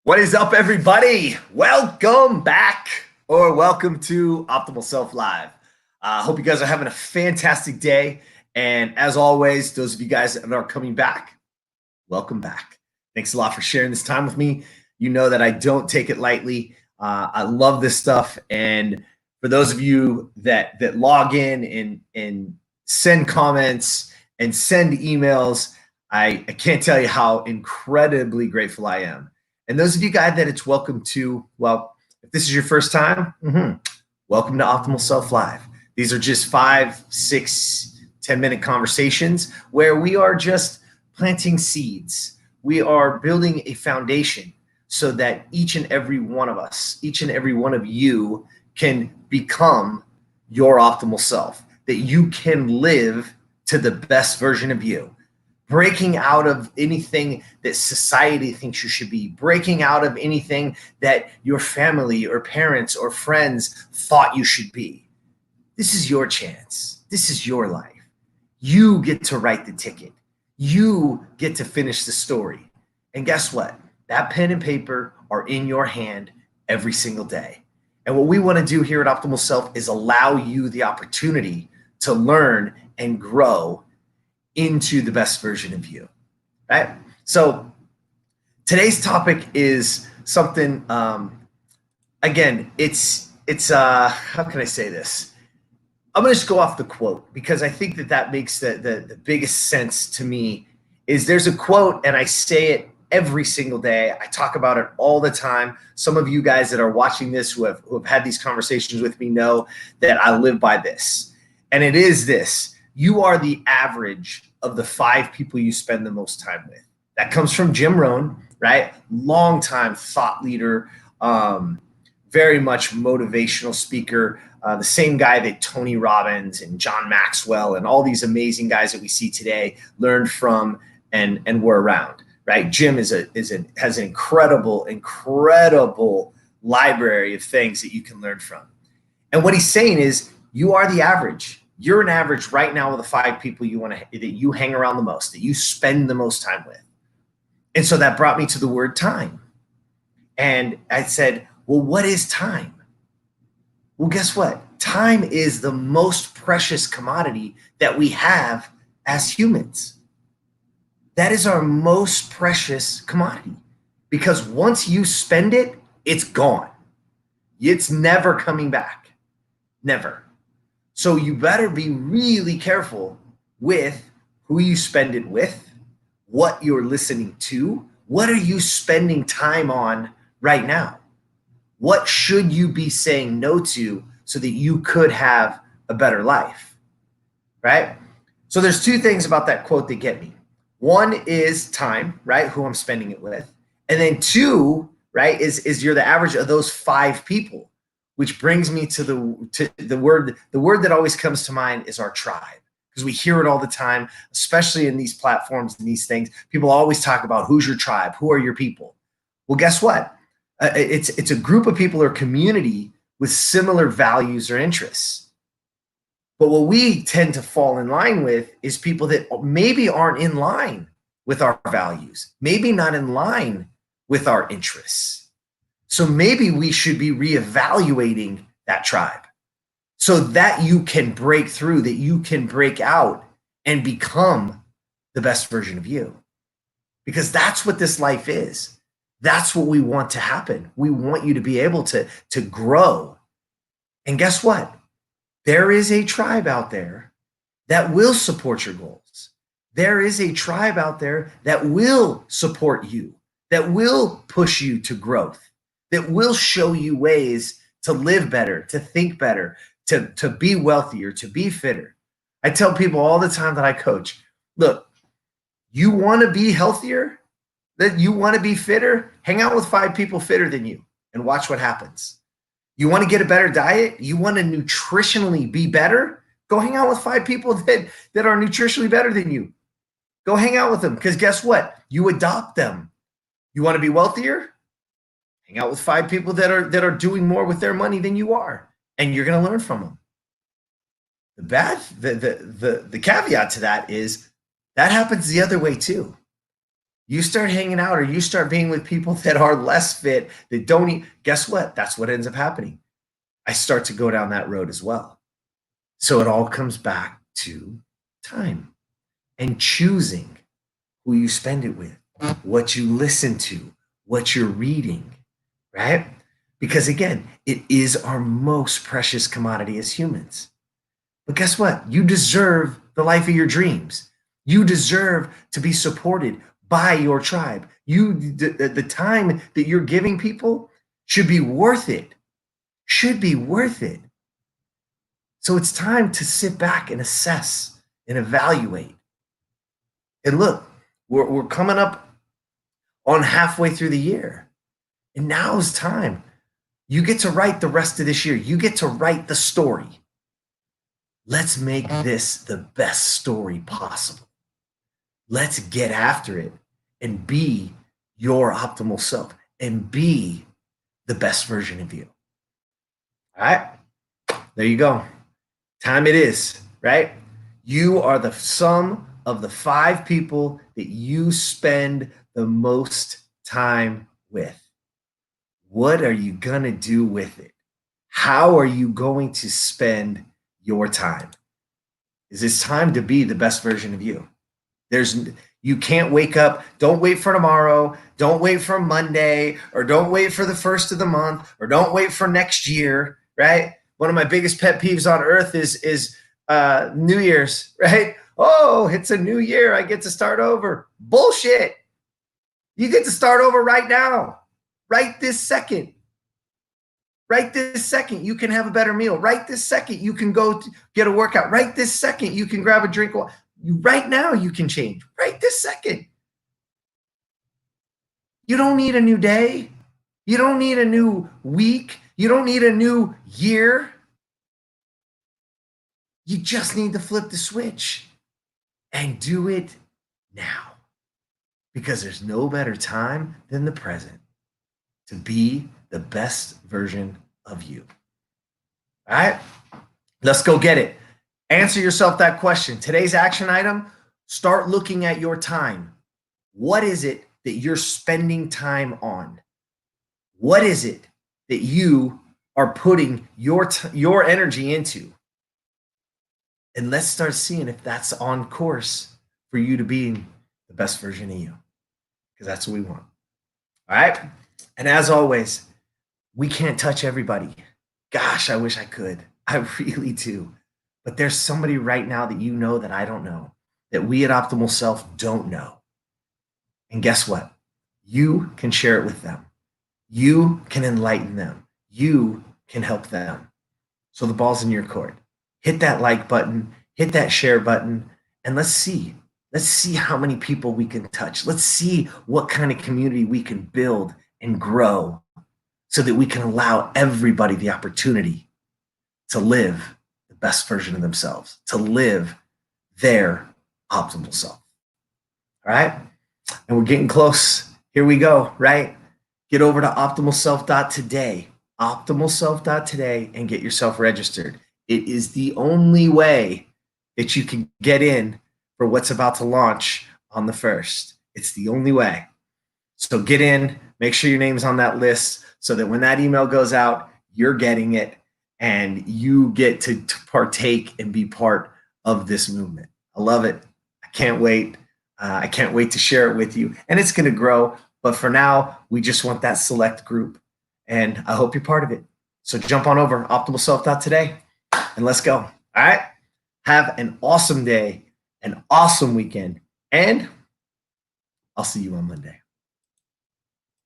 What is up, everybody? Welcome back, or welcome to Optimal Self Live. Hope you guys are having a fantastic day. And as always, those of you guys that are coming back, welcome back. Thanks a lot for sharing this time with me. You know that I don't take it lightly. I love this stuff. And for those of you that log in and send comments and send emails, I can't tell you how incredibly grateful I am. And those of you guys that it's welcome to, well, if this is your first time, welcome to Optimal Self Live. These are just 5, 6, 10-minute conversations where we are just planting seeds. We are building a foundation so that each and every one of us, each and every one of you can become your optimal self, that you can live to the best version of you. Breaking out of anything that society thinks you should be, breaking out of anything that your family or parents or friends thought you should be. This is your chance. This is your life. You get to write the ticket. You get to finish the story. And guess what? That pen and paper are in your hand every single day. And what we want to do here at Optimal Self is allow you the opportunity to learn and grow into the best version of you, right? So today's topic is something, again, it's how can I say this? I'm gonna just go off the quote because I think that makes the biggest sense to me. Is there's a quote and I say it every single day. I talk about it all the time. Some of you guys that are watching this who have had these conversations with me know that I live by this. And it is this: you are the average of the 5 people you spend the most time with. That comes from Rohn, right? Longtime thought leader, very much motivational speaker, the same guy that Tony Robbins and John Maxwell and all these amazing guys that we see today learned from and were around, right? Jim has an incredible library of things that you can learn from. And what he's saying is, you are the average. You're an average right now of the 5 people that you hang around the most, that you spend the most time with. And so that brought me to the word time. And I said, well, what is time? Well, guess what? Time is the most precious commodity that we have as humans. That is our most precious commodity, because once you spend it, it's gone. It's never coming back. Never. So you better be really careful with who you spend it with, what you're listening to, what are you spending time on right now? What should you be saying no to so that you could have a better life, right? So there's 2 things about that quote that get me. One is time, right? Who I'm spending it with. And then 2, right, is you're the average of those 5 people. Which brings me to the word that always comes to mind is our tribe, because we hear it all the time, especially in these platforms and these things. People always talk about who's your tribe, who are your people. Well, guess what? It's a group of people or community with similar values or interests. But what we tend to fall in line with is people that maybe aren't in line with our values, maybe not in line with our interests. So maybe we should be reevaluating that tribe so that you can break through, that you can break out and become the best version of you. Because that's what this life is. That's what we want to happen. We want you to be able to grow. And guess what? There is a tribe out there that will support your goals. There is a tribe out there that will support you, that will push you to growth, that will show you ways to live better, to think better, to be wealthier, to be fitter. I tell people all the time that I coach, look, you want to be healthier, that you want to be fitter, hang out with 5 people fitter than you and watch what happens. You want to get a better diet? You want to nutritionally be better? Go hang out with 5 people that are nutritionally better than you. Go hang out with them, because guess what? You adopt them. You want to be wealthier? Hang out with 5 people that are doing more with their money than you are, and you're going to learn from them. The caveat to that is that happens the other way too. You start hanging out or you start being with people that are less fit, that don't eat. Guess what? That's what ends up happening. I start to go down that road as well. So it all comes back to time and choosing who you spend it with, what you listen to, what you're reading, right? Because again, it is our most precious commodity as humans. But guess what? You deserve the life of your dreams. You deserve to be supported by your tribe. The time that you're giving people should be worth it. Should be worth it. So it's time to sit back and assess and evaluate. And look, we're coming up on halfway through the year. And now's time. You get to write the rest of this year. You get to write the story. Let's make this the best story possible. Let's get after it and be your optimal self and be the best version of you. All right, there you go. Time it is, right? You are the sum of the 5 people that you spend the most time with. What are you going to do with it? How are you going to spend your time? Is it's time to be the best version of you? You can't wake up. Don't wait for tomorrow. Don't wait for Monday, or don't wait for the first of the month, or don't wait for next year, right? One of my biggest pet peeves on earth is New Year's, right? Oh, it's a new year. I get to start over. Bullshit. You get to start over right now, right this second. Right this second, you can have a better meal. Right this second, you can go get a workout. Right this second, you can grab a drink. Right now, you can change. Right this second. You don't need a new day. You don't need a new week. You don't need a new year. You just need to flip the switch and do it now. Because there's no better time than the present to be the best version of you. All right, let's go get it. Answer yourself that question. Today's action item, start looking at your time. What is it that you're spending time on? What is it that you are putting your energy into? And let's start seeing if that's on course for you to be the best version of you, because that's what we want. All right. And as always, we can't touch everybody. Gosh, I wish I could. I really do. But there's somebody right now that you know that I don't know, that we at Optimal Self don't know. And guess what? You can share it with them. You can enlighten them. You can help them. So the ball's in your court. Hit that like button, hit that share button, and let's see. Let's see how many people we can touch. Let's see what kind of community we can build and grow so that we can allow everybody the opportunity to live the best version of themselves, to live their optimal self. All right? And we're getting close. Here we go, right? Get over to optimalself.today, optimalself.today, and get yourself registered. It is the only way that you can get in for what's about to launch on the 1st. It's the only way. So get in, make sure your name's on that list so that when that email goes out, you're getting it and you get to partake and be part of this movement. I love it. I can't wait. I can't wait to share it with you. And it's going to grow. But for now, we just want that select group. And I hope you're part of it. So jump on over, optimalself.today, and let's go. All right? Have an awesome day, an awesome weekend, and I'll see you on Monday.